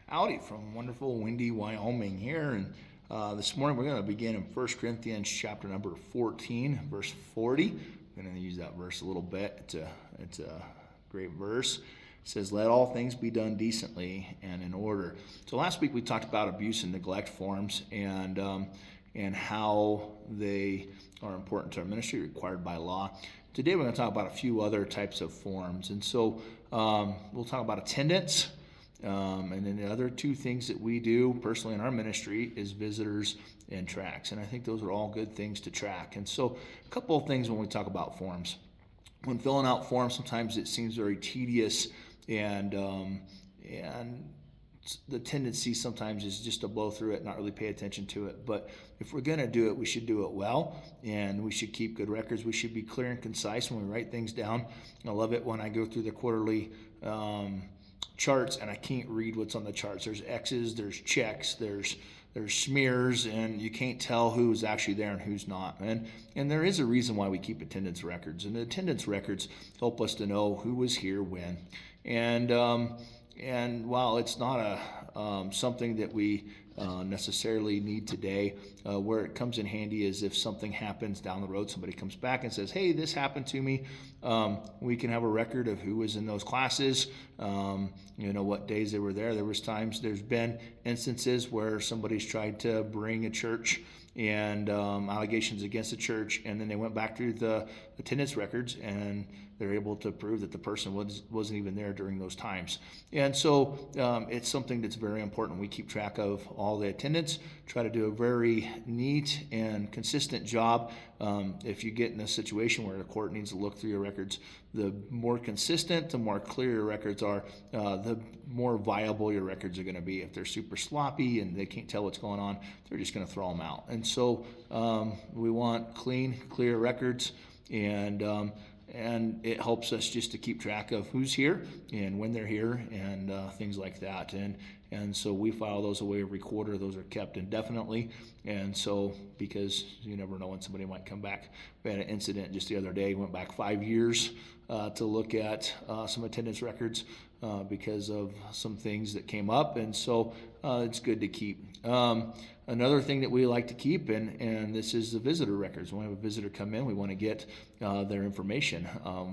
Howdy from wonderful, windy Wyoming here. And this morning we're going to begin in 1 Corinthians chapter number 14, verse 40. I'm going to use that verse a little bit. It's a great verse. It says, "Let all things be done decently and in order." So last week we talked about abuse and neglect forms and how they are important to our ministry, required by law. Today we're going to talk about a few other types of forms. And so we'll talk about attendance. And then the other two things that we do personally in our ministry is visitors and tracts. And I think those are all good things to track. And so a couple of things when we talk about forms. When filling out forms, sometimes it seems very tedious and the tendency sometimes is just to blow through it, not really pay attention to it. But if we're going to do it, we should do it well, and we should keep good records. We should be clear and concise when we write things down. I love it when I go through the quarterly charts and I can't read what's on the charts. There's X's, there's checks, there's smears, and you can't tell who's actually there and who's not. And there is a reason why we keep attendance records. And the attendance records help us to know who was here when. And while it's not something that we necessarily need today, where it comes in handy is if something happens down the road, somebody comes back and says, "Hey, this happened to me." We can have a record of who was in those classes, what days they were there. There's been instances where somebody's tried to bring a church and allegations against the church, and then they went back through the attendance records and they're able to prove that the person wasn't even there during those times. And so it's something that's very important. We keep track of all the attendance, try to do a very neat and consistent job. If you get in a situation where the court needs to look through your records, the more consistent, the more clear your records are, the more viable your records are going to be. If they're super sloppy and they can't tell what's going on, they're just going to throw them out. And so we want clean, clear records, and it helps us just to keep track of who's here and when they're here and things like that. And so we file those away every quarter. Those are kept indefinitely. And so, because you never know when somebody might come back. We had an incident just the other day, went back 5 years to look at some attendance records because of some things that came up. And so it's good to keep. Another thing that we like to keep, and this is the visitor records. When we have a visitor come in, we want to get their information.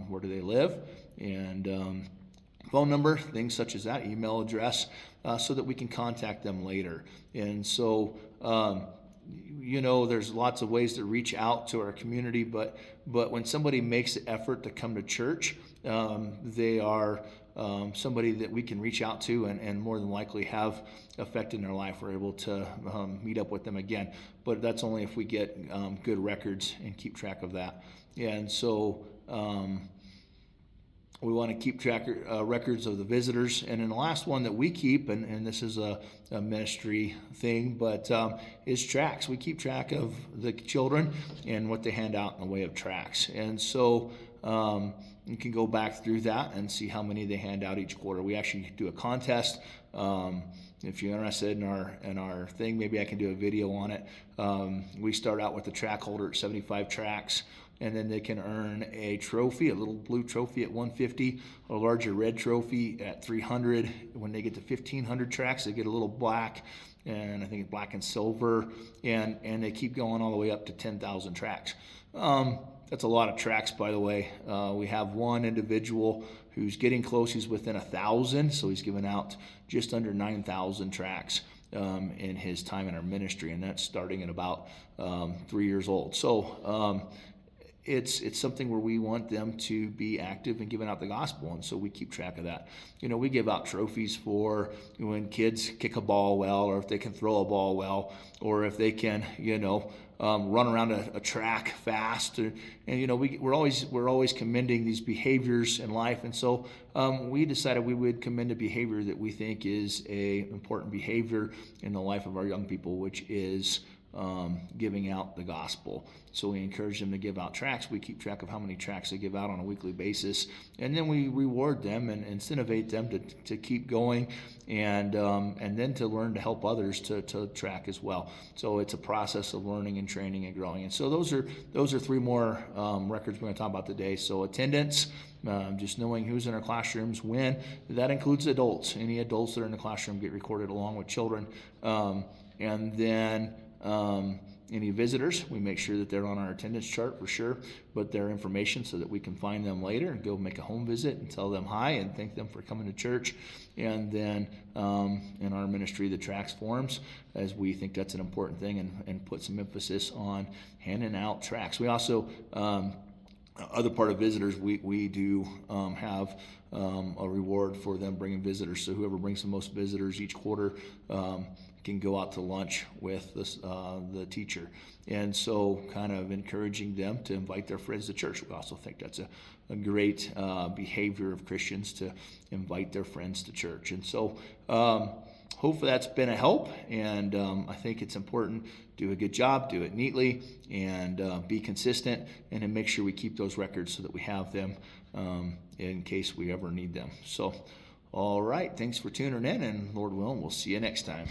Where do they live? And phone number, things such as that, email address, so that we can contact them later. And so, there's lots of ways to reach out to our community, but when somebody makes the effort to come to church, they are somebody that we can reach out to and more than likely have effect in their life. We're able to meet up with them again, but that's only if we get good records and keep track of that. And so we want to keep track records of the visitors. And then the last one that we keep, and this is a ministry thing, but is tracts. We keep track of the children and what they hand out in the way of tracts. And so you can go back through that and see how many they hand out each quarter. We actually do a contest. If you're interested in our thing, maybe I can do a video on it. We start out with the tract holder at 75 tracts, and then they can earn a trophy, a little blue trophy at 150, a larger red trophy at 300. When they get to 1,500 tracts, they get a little black, and I think it's black and silver, and they keep going all the way up to 10,000 tracts. That's a lot of tracts, by the way. We have one individual who's getting close. He's within 1,000, so he's given out just under 9,000 tracts in his time in our ministry, and that's starting at about 3 years old. So it's something where we want them to be active in giving out the gospel, and so we keep track of that. We give out trophies for when kids kick a ball well, or if they can throw a ball well, or if they can, run around a track fast, and we're always commending these behaviors in life, and so we decided we would commend a behavior that we think is a important behavior in the life of our young people, which is giving out the gospel. So we encourage them to give out tracts. We keep track of how many tracts they give out on a weekly basis, and then we reward them and incentivate them to keep going, and then to learn to help others to track as well. So it's a process of learning and training and growing. And so those are three more records we're going to talk about today. So attendance, just knowing who's in our classrooms when. That includes adults. Any adults that are in the classroom get recorded along with children. And then any visitors, we make sure that they're on our attendance chart for sure, but their information so that we can find them later and go make a home visit and tell them hi and thank them for coming to church. And then in our ministry, the tracts forms, as we think that's an important thing, and put some emphasis on handing out tracts. We also other part of visitors, we do have a reward for them bringing visitors. So whoever brings the most visitors each quarter can go out to lunch with the teacher. And so kind of encouraging them to invite their friends to church. We also think that's a great behavior of Christians to invite their friends to church. And so hopefully that's been a help, and I think it's important. Do a good job, do it neatly, and be consistent, and then make sure we keep those records so that we have them in case we ever need them. So, all right, thanks for tuning in, and Lord willing, we'll see you next time.